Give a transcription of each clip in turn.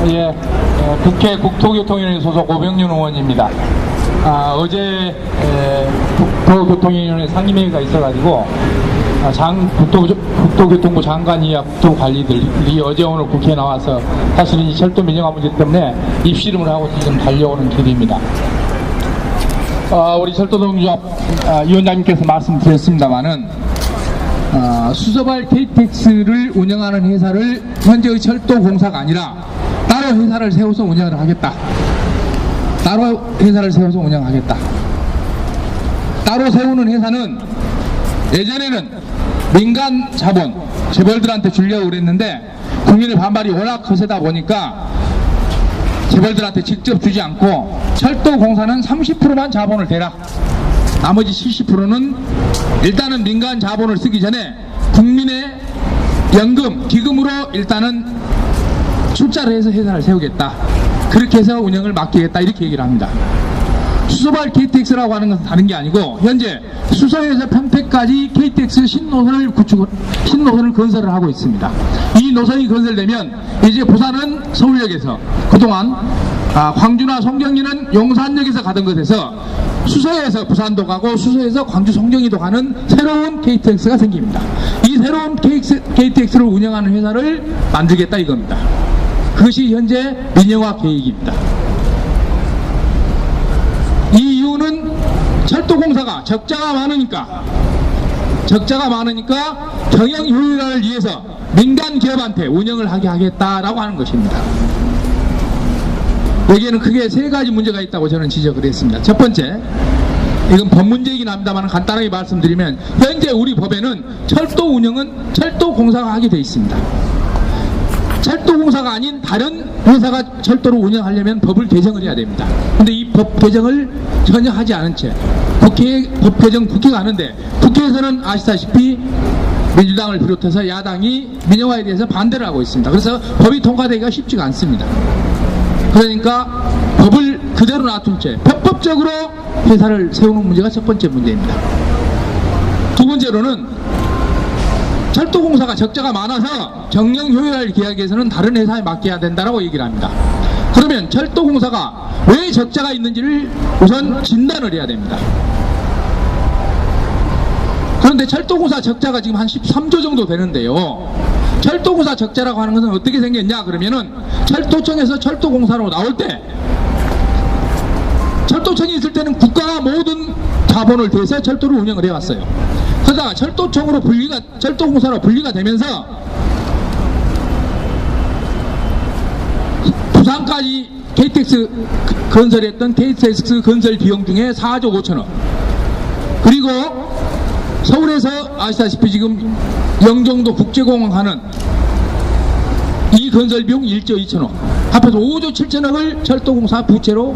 예, 국회 국토교통위원회 소속 오병윤 의원입니다. 어제 국토교통위원회 상임회가 있어가지고 국토교통부 장관이야 국토관리들이 어제 오늘 국회에 나와서 사실은 이 철도 민영화 문제 때문에 입씨름을 하고 지금 달려오는 길입니다. 우리 철도노동조합 위원장님께서 말씀드렸습니다마는 수서발 KTX를 운영하는 회사를 현재의 철도공사가 아니라 따로 회사를 세워서 운영을 하겠다. 따로 회사를 세워서 운영하겠다. 따로 세우는 회사는 예전에는 민간 자본, 재벌들한테 주려고 그랬는데 국민의 반발이 워낙 거세다 보니까 재벌들한테 직접 주지 않고 철도공사는 30%만 자본을 대라. 나머지 70%는 일단은 민간 자본을 쓰기 전에 국민의 연금, 기금으로 일단은 출자를 해서 회사를 세우겠다. 그렇게 해서 운영을 맡기겠다. 이렇게 얘기를 합니다. 수서발 KTX라고 하는 것은 다른 게 아니고 현재 수서에서 평택까지 KTX 신노선을 건설을 하고 있습니다. 이 노선이 건설되면 이제 부산은 서울역에서 그동안 광주나 송정리는 용산역에서 가던 것에서 수서에서 부산도 가고 수서에서 광주 송정리도 가는 새로운 KTX가 생깁니다. 이 새로운 KTX를 운영하는 회사를 만들겠다 이겁니다. 그것이 현재 민영화 계획입니다. 이 이유는 철도공사가 적자가 많으니까 경영 효율화를 위해서 민간 기업한테 운영을 하게 하겠다라고 하는 것입니다. 여기에는 크게 세 가지 문제가 있다고 저는 지적을 했습니다. 첫 번째, 이건 법 문제이긴 합니다만 간단하게 말씀드리면 현재 우리 법에는 철도 운영은 철도공사가 하게 되어 있습니다. 철도공사가 아닌 다른 회사가 철도를 운영하려면 법을 개정을 해야 됩니다. 근데 이 법 개정을 전혀 하지 않은 채 법 개정 국회가 하는데 국회에서는 아시다시피 민주당을 비롯해서 야당이 민영화에 대해서 반대를 하고 있습니다. 그래서 법이 통과되기가 쉽지가 않습니다. 그러니까 법을 그대로 놔둔 채 편법적으로 회사를 세우는 문제가 첫 번째 문제입니다. 두 번째로는 철도공사가 적자가 많아서 경영 효율화를 기하기 위해서는 다른 회사에 맡겨야 된다고 얘기를 합니다. 그러면 철도공사가 왜 적자가 있는지를 우선 진단을 해야 됩니다. 그런데 철도공사 적자가 지금 한 13조 정도 되는데요. 철도공사 적자라고 하는 것은 어떻게 생겼냐 그러면은 철도청에서 철도공사로 나올 때 철도청이 있을 때는 국가가 모든 자본을 대서 철도를 운영을 해왔어요. 그러다가 철도공사로 분리가 되면서 부산까지 KTX 건설했던 KTX 건설 비용 중에 4조 5천억, 그리고 서울에서 아시다시피 지금 영종도 국제공항 하는 이 건설 비용 1조 2천억, 합해서 5조 7천억을 철도공사 부채로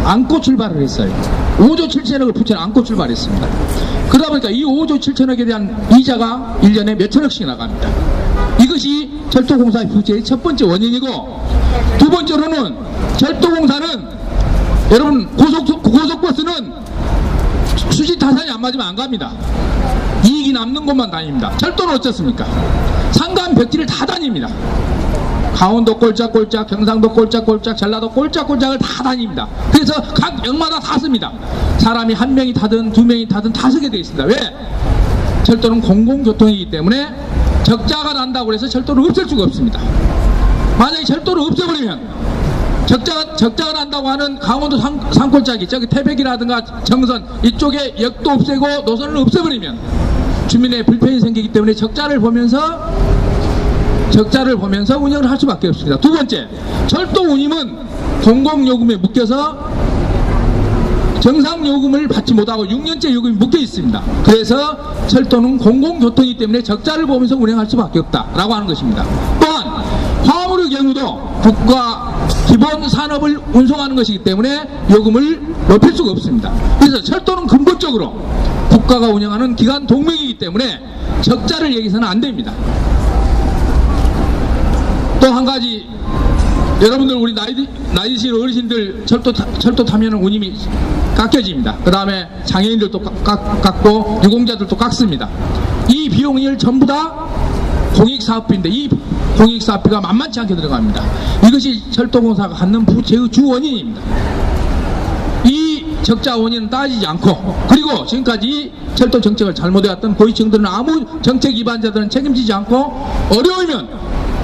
안고 출발을 했어요. 5조 7천억을 부채로 안고 출발했습니다. 그러다 보니까 이 5조 7천억에 대한 이자가 1년에 몇 천억씩 나갑니다. 이것이 철도공사의 부채의 첫 번째 원인이고, 두 번째로는 철도공사는 여러분 고속버스는 수지 타산이 안 맞으면 안 갑니다. 이익이 남는 곳만 다닙니다. 철도는 어떻습니까? 상간 벽지를 다 다닙니다. 강원도 꼴짝꼴짝, 경상도 꼴짝꼴짝, 전라도 꼴짝꼴짝을 다 다닙니다. 그래서 각 역마다 다 씁니다. 사람이 한 명이 타든 두 명이 타든 다 서게 되어 있습니다. 왜? 철도는 공공교통이기 때문에 적자가 난다고 해서 철도를 없앨 수가 없습니다. 만약에 철도를 없애버리면 적자가 난다고 하는 강원도 산골짜기, 저기 태백이라든가 정선 이쪽에 역도 없애고 노선을 없애버리면 주민의 불편이 생기기 때문에 적자를 보면서 운영을 할 수밖에 없습니다. 두 번째, 철도 운임은 공공요금에 묶여서 정상요금을 받지 못하고 6년째 요금이 묶여 있습니다. 그래서 철도는 공공교통이기 때문에 적자를 보면서 운영할 수밖에 없다라고 하는 것입니다. 또한 화물의 경우도 국가 기본 산업을 운송하는 것이기 때문에 요금을 높일 수가 없습니다. 그래서 철도는 근본적으로 국가가 운영하는 기관 동맹이기 때문에 적자를 얘기해서는 안 됩니다. 또 한 가지, 여러분들 우리 나이 드신 어르신들 철도 타면은 운임이 깎여집니다. 그 다음에 장애인들도 깎고 유공자들도 깎습니다. 이 비용을 전부 다 공익사업비인데 이 공익사업비가 만만치 않게 들어갑니다. 이것이 철도공사가 갖는 부채의 주 원인입니다. 이 적자 원인은 따지지 않고, 그리고 지금까지 철도 정책을 잘못해왔던 고위층들은 아무 정책 위반자들은 책임지지 않고 어려우면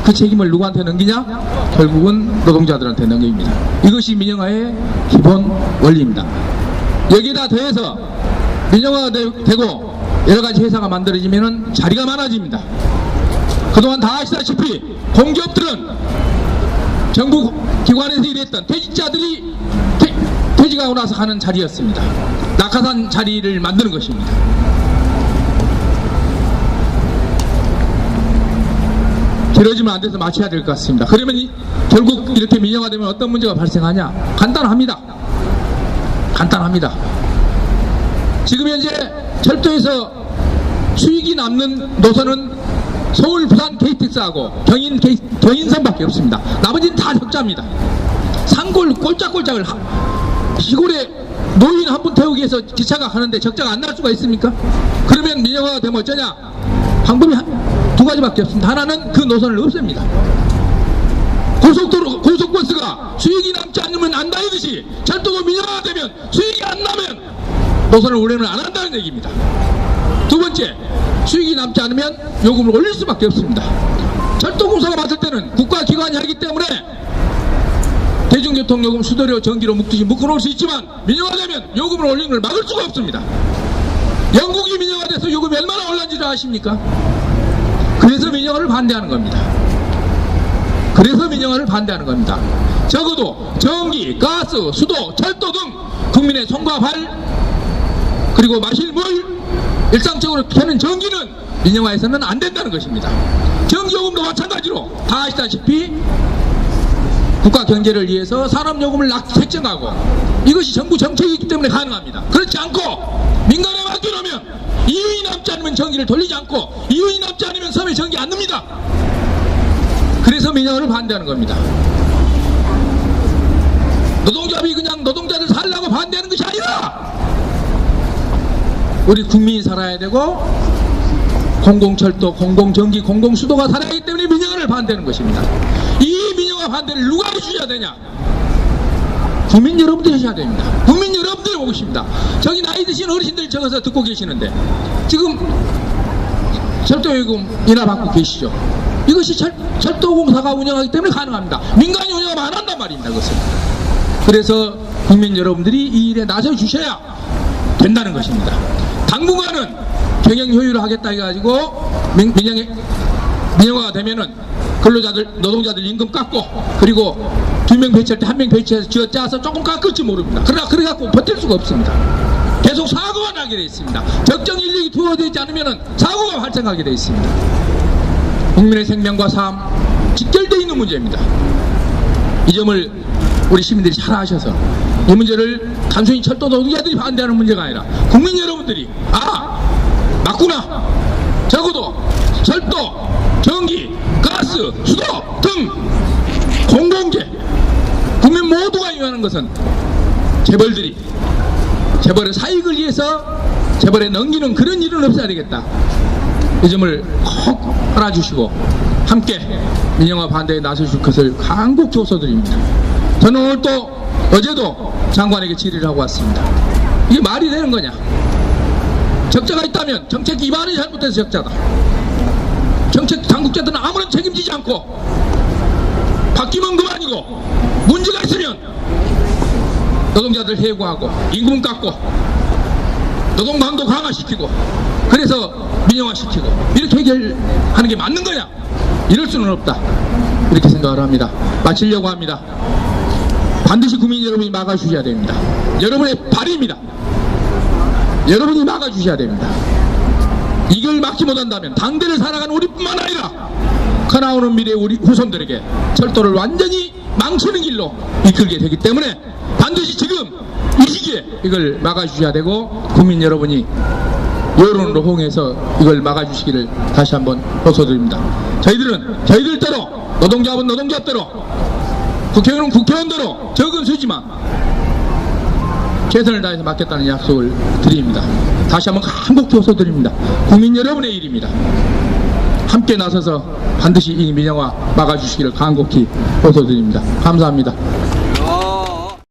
그 책임을 누구한테 넘기냐? 결국은 노동자들한테 넘깁니다. 이것이 민영화의 기본 원리입니다. 여기다 더해서 민영화가 되고 여러가지 회사가 만들어지면 자리가 많아집니다. 그동안 다 아시다시피 공기업들은 정부 기관에서 일했던 퇴직자들이 퇴직하고 나서 가는 자리였습니다. 낙하산 자리를 만드는 것입니다. 길어지면 안 돼서 마쳐야 될 것 같습니다. 그러면 결국 이렇게 민영화되면 어떤 문제가 발생하냐? 간단합니다. 간단합니다. 지금 현재 철도에서 수익이 남는 노선은 서울, 부산 KTX하고 경인선밖에 없습니다. 나머지는 다 적자입니다. 산골 꼴짝꼴짝을 시골에 노인 한 분 태우기 위해서 기차가 가는데 적자가 안 날 수가 있습니까? 그러면 민영화가 되면 어쩌냐? 방법이 두 가지밖에 없습니다. 하나는 그 노선을 없앱니다. 고속버스가 수익이 남지 않으면 안 다니듯이 철도가 민영화가 되면 수익이 안 나면 노선을 운행을 안 한다는 얘기입니다. 두 번째, 수익이 남지 않으면 요금을 올릴 수밖에 없습니다. 철도공사가 봤을 때는 국가기관이 하기 때문에 대중교통요금 수도료 전기료 묶듯이 묶어놓을 수 있지만 민영화되면 요금을 올리는 걸 막을 수가 없습니다. 영국이 민영화돼서 요금이 얼마나 올랐는지 아십니까? 그래서 민영화를 반대하는 겁니다. 그래서 민영화를 반대하는 겁니다. 적어도 전기, 가스, 수도, 철도 등 국민의 손과 발, 그리고 마실 물, 일상적으로 켜는 전기는 민영화에서는 안 된다는 것입니다. 전기요금도 마찬가지로 다 아시다시피 국가 경제를 위해서 산업요금을 책정하고 이것이 정부 정책이기 때문에 가능합니다. 그렇지 않고 민간에 맡겨놓으면 이윤이 남지 않으면 전기를 돌리지 않고 이윤이 남지 않으면 섬에 전기 안 납니다. 그래서 민영화를 반대하는 겁니다. 노동조합이 그냥 노동자들 살라고 반대하는 것이 아니라 우리 국민이 살아야 되고 공공철도, 공공전기, 공공수도가 살아야 하기 때문에 민영화를 반대하는 것입니다. 이 민영화 반대를 누가 해주셔야 되냐? 국민 여러분들이 하셔야 됩니다. 국민 여러분들이 오고 싶습니다. 저기 나이 드신 어르신들 적어서 듣고 계시는데 지금 철도요금 인하 받고 계시죠? 이것이 철도공사가 운영하기 때문에 가능합니다. 민간이 운영하면 안 한단 말입니다. 그것은. 그래서 국민 여러분들이 이 일에 나서 주셔야 된다는 것입니다. 당분간은 경영 효율을 하겠다 해가지고 민영화가 되면은 근로자들, 노동자들 임금 깎고 그리고 2명 배치할 때 1명 배치해서 쥐어짜서 조금 깎을지 모릅니다. 그래갖고 버틸 수가 없습니다. 계속 사고가 나게 되어 있습니다. 적정 인력이 투여되지 않으면은 사고가 발생하게 되어 있습니다. 국민의 생명과 삶 직결되어 있는 문제입니다. 이 점을 우리 시민들이 잘 아셔서 이 문제를 단순히 철도 노동자들이 반대하는 문제가 아니라 국민 여러분들이 맞구나, 적어도 철도, 전기, 가스, 수도 등 공공재 국민 모두가 이용하는 것은 재벌의 사익을 위해서 재벌에 넘기는 그런 일은 없어야 되겠다. 이 점을 꼭 알아주시고 함께 민영화 반대에 나서실 것을 간곡히 호소드립니다. 저는 오늘 또 어제도 장관에게 질의를 하고 왔습니다. 이게 말이 되는 거냐? 적자가 있다면 정책 기반이 잘못돼서 적자다. 정책 당국자들은 아무런 책임지지 않고 바뀌면 그만이고 문제가 있으면 노동자들 해고하고 임금 깎고 노동방도 강화시키고 그래서 민영화시키고 이렇게 해결하는 게 맞는 거냐? 이럴 수는 없다. 이렇게 생각을 합니다. 마치려고 합니다. 반드시 국민 여러분이 막아주셔야 됩니다. 여러분의 발입니다. 여러분이 막아주셔야 됩니다. 이걸 막지 못한다면 당대를 살아가는 우리뿐만 아니라 커나오는 미래의 우리 후손들에게 철도를 완전히 망치는 길로 이끌게 되기 때문에 반드시 지금 이 시기에 이걸 막아주셔야 되고 국민 여러분이 여론으로 호응해서 이걸 막아주시기를 다시 한번 호소드립니다. 저희들은 저희들대로, 노동자분 노동자대로, 국회의원은 국회의원대로 적은 수지만 최선을 다해서 맡겠다는 약속을 드립니다. 다시 한번 간곡히 호소드립니다. 국민 여러분의 일입니다. 함께 나서서 반드시 이 민영화 막아주시기를 간곡히 호소드립니다. 감사합니다.